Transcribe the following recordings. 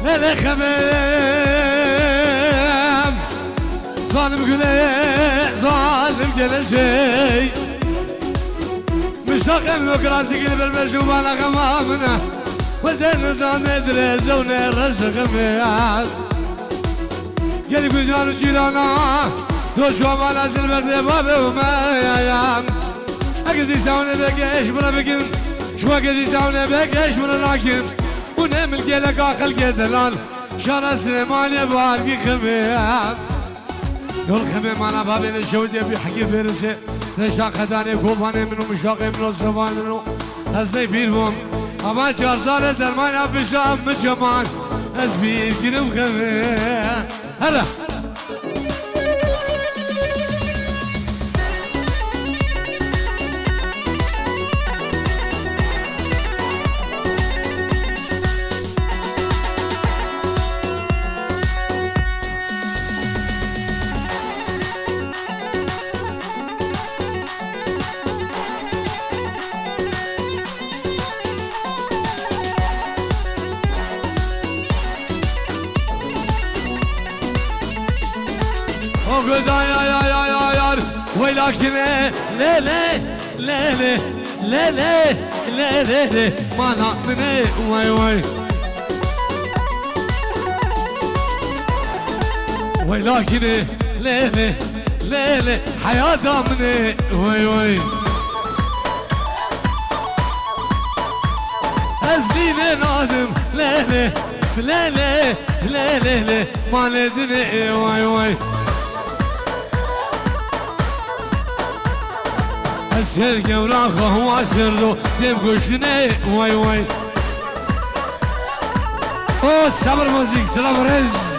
ليلي خمام ظالم قلي ظالم جلسي مشتاق منك راسي قلب المشوف على غمامنا وزين نظام مدرسة ونرسخ مياه قلب جار جيرانا دوشوا ما لازم بغدي بابي وما يام أقد يساونا بقيش بلا بقن شو أقد يساونا بقيش بلا لكن ونعمل قلق آخل قدلال شارع سليمان يبالقي خميام يقول خميم أنا بابي نشودي بحقي فرسي نشتاق خداني كوباني منو مشتاقي منو صفاني منو هزني فيربوم أما جارزالي درمان أبشام مجمان أزبير كنم خميم هلا وقد يا ولكن لا لا لا لا لا لا لا لا ما نأمني واي واي ولكن لا لا لا لا حياة مني واي واي أزلي نادم لا لا لا لا لا لا لا ما ندني واي واي أسهل كوراخه وأسهله تبقشني واي واي أوه صبر موزيك سلام رز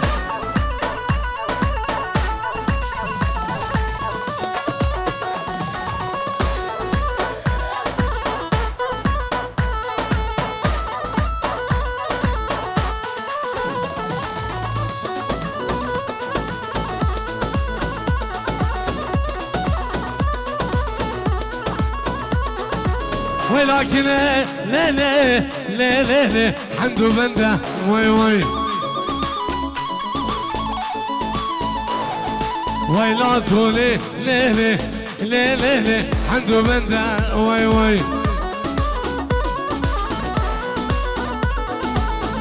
ولكن لا لا لا لا لا حمد بنده واي واي ويلا تولي لا لا لا لا لا حمد بنده واي واي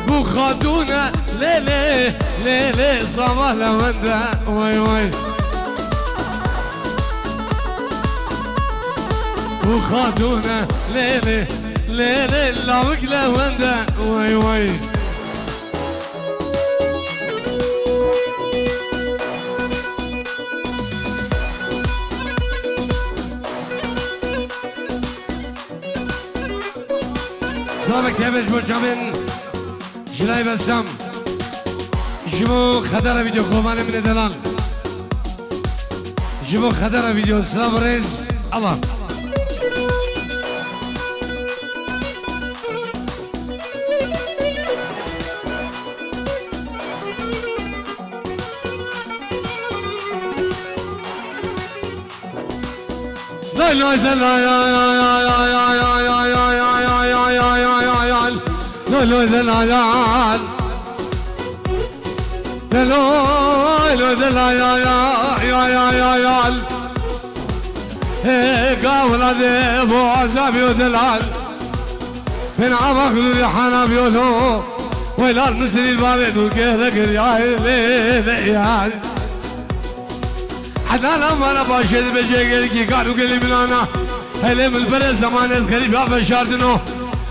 وخدونا لا لا لا لا صباح لبنده واي واي وخادونا ليلي ليلي لاوك لوندا واي واي سلامك تبش بوشامن جلاي بسام جمو خدر فيديو كومان من دلال جمو خدر فيديو سلام ريز الله لا لا لا لا لا لا لا حتى لما انا باشد بجيك كي قالوا قلي من انا هلم الفرز زمان الغريب يا بشاردنو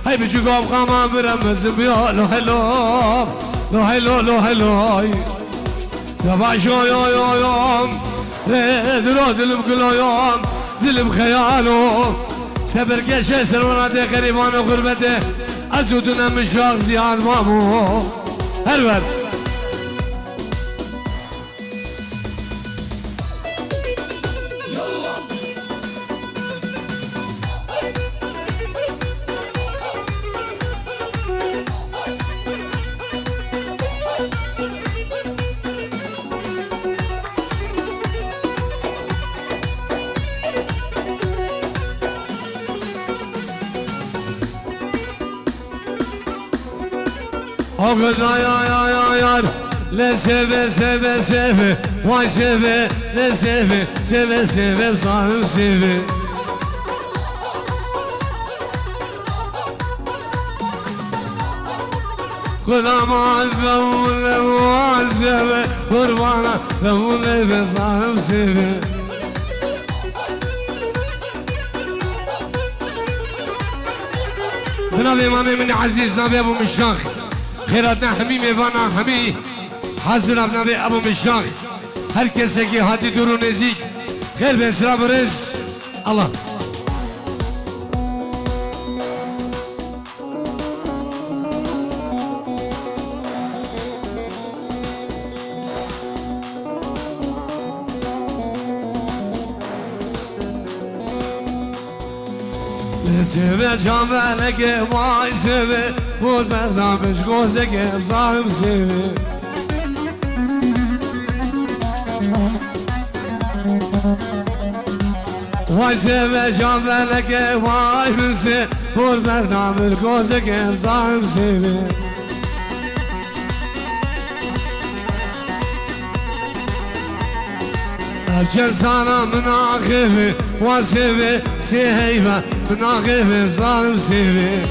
هاي بيجوا قام برمز بيا لو هلو لو هلو لو هلو يا باشو يو يو يوم درو دلم كل يوم دلم خياله سبر كشه سروناته غريبان وغربته ازودنا مشاق زياد مامو هرور وقد يا لا سيبه سيبه سيبه واي سيبه لا سيبه سيبه سيبه بصاحب سيبه خذا ما ذول وعزبه قربانا ذول بصاحب سيبه بنابي مامي من عزيز نابي ابو مشاخ خيراتنا حميمي فانا حمي حاضر بنابي ابو مشاخ هر کسی که حدی دور و نزدیک خیر به سلام رز الله سيبه جامع لك واي سيبه والبرنامج جوزك بصاحب سيبه واي سيبه جامع لك واي مسي والبرنامج جوزك بصاحب سيبه الجلسانة من عقبه وسيبه سيهيبه من عقبه صاحب سيبه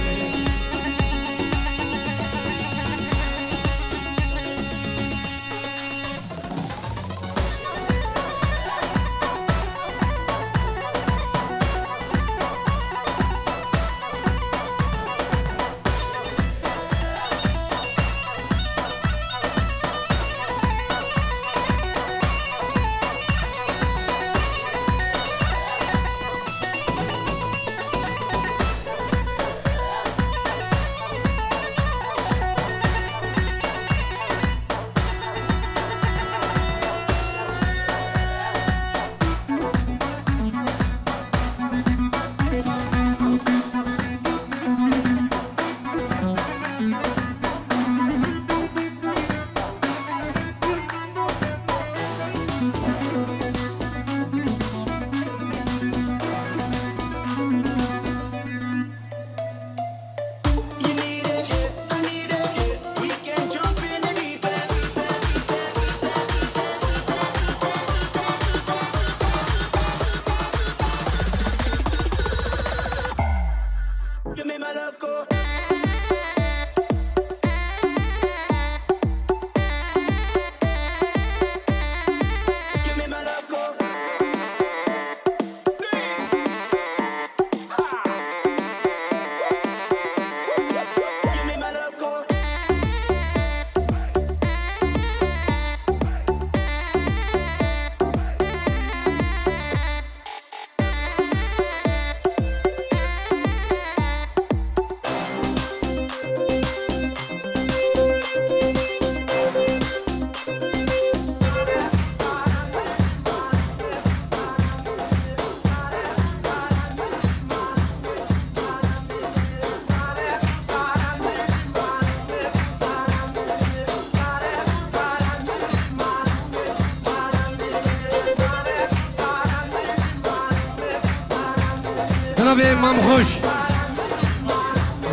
جناب امام خوش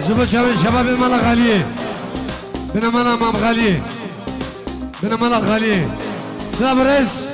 زبا شباب مالا غالیه بنا مالا امام غالیه بنا مالا غالیه سلام رئیس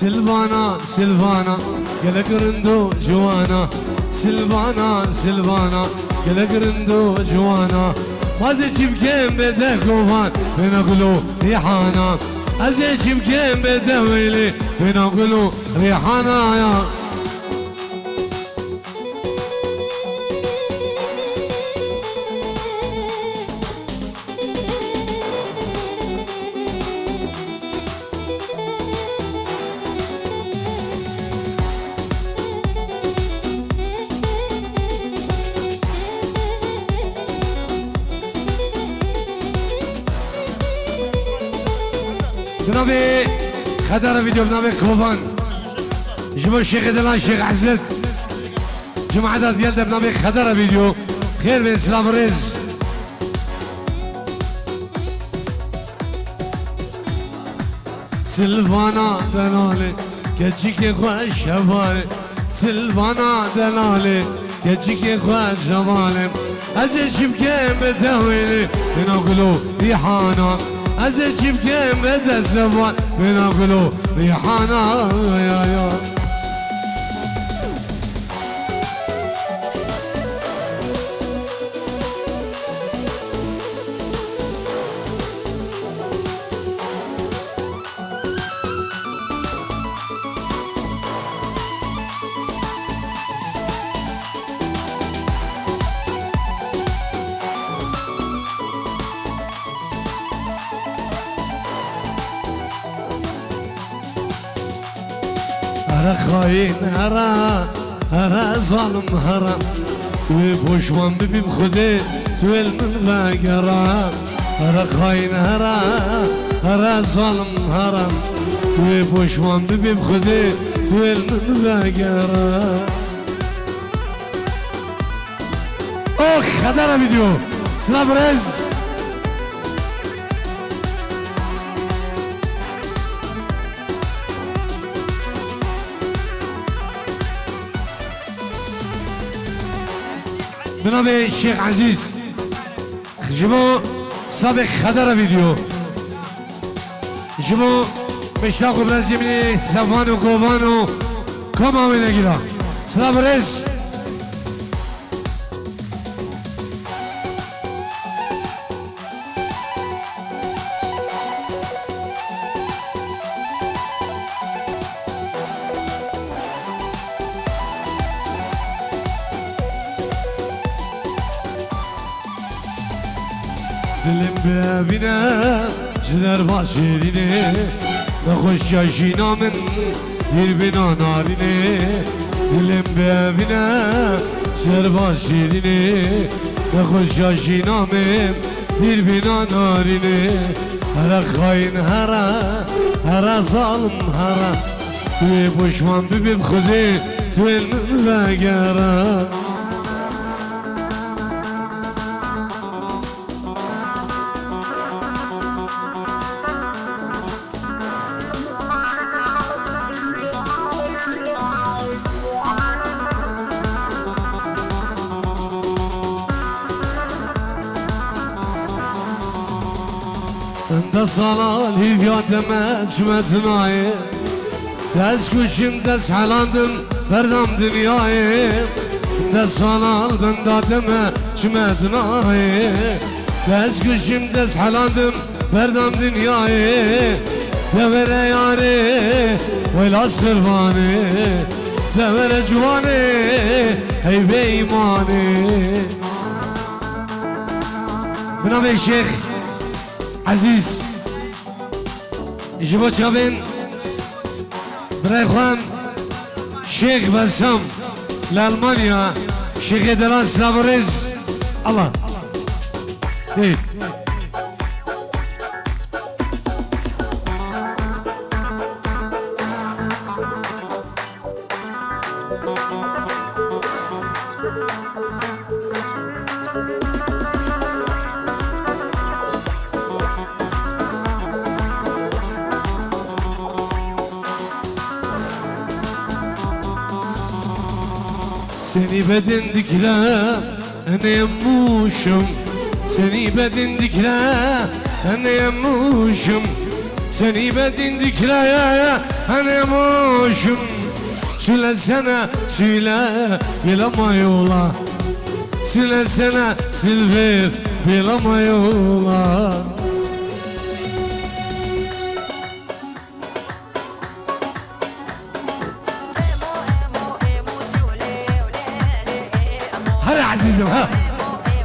سلفانا سلفانا قلق رندو جوانا سلفانا سلفانا قلق رندو جوانا مازي بكين بده كوفان بنقلو ريحانا ازي بكين بده ويلي بنقلو ريحانا يا بنابي خدر فيديو بنابي كوبان جمو الشيخ دلان الشيخ عزت جمعة ديال بنابي خدر فيديو خير من سلام رز سلفانا دلالي كتشيكي خوش شبالي سلفانا دلالي كتشيكي خوش شبالي ازشم كم بتهويلي بناقلو ريحانا ازشم كم بتسوان بناقلو ريحانا يا هرا خاين هرا ظالم هرا توی پشمان ببیم خوده توی المنفقرا هرا خاين هرا ظالم هرا توی پشمان ببیم خوده توی المنفقرا اوه خدر ویدیو سلام رز بنام الشيخ عزيز جمو سابق خدر فيديو جمو مشتاق برزيمني سفانو كوفانو كما من اجرا سلام رز دلم ببینه جدر باشیرینه نخوش یاشینا من دیر بنا نارینه دلم ببینه جدر باشیرینه نخوش یاشینا من دیر بنا نارینه هر خاین هر ظالم هر توی پشمان ببین خوده توی المنفقرا ده سالال yadime çümetnayı Tez kuşum tez halandım verdam dünyayı De salal ben dadime çümetnayı Tez kuşum tez halandım verdam dünyayı De vere yari velas kırvanı De vere cuvanı hey be imanı بنام الشيخ عزيز جبوت شابين برايخوان شيخ بسام لألمانيا شيخ دلان سلافريز الله ديت Seni bedendikle ne yemmuşum Seni bedendikle ne yemmuşum Seni bedendikle ne yemmuşum Söylesene söyle bilama yola Söylesene silver bilama yola عزيزي ها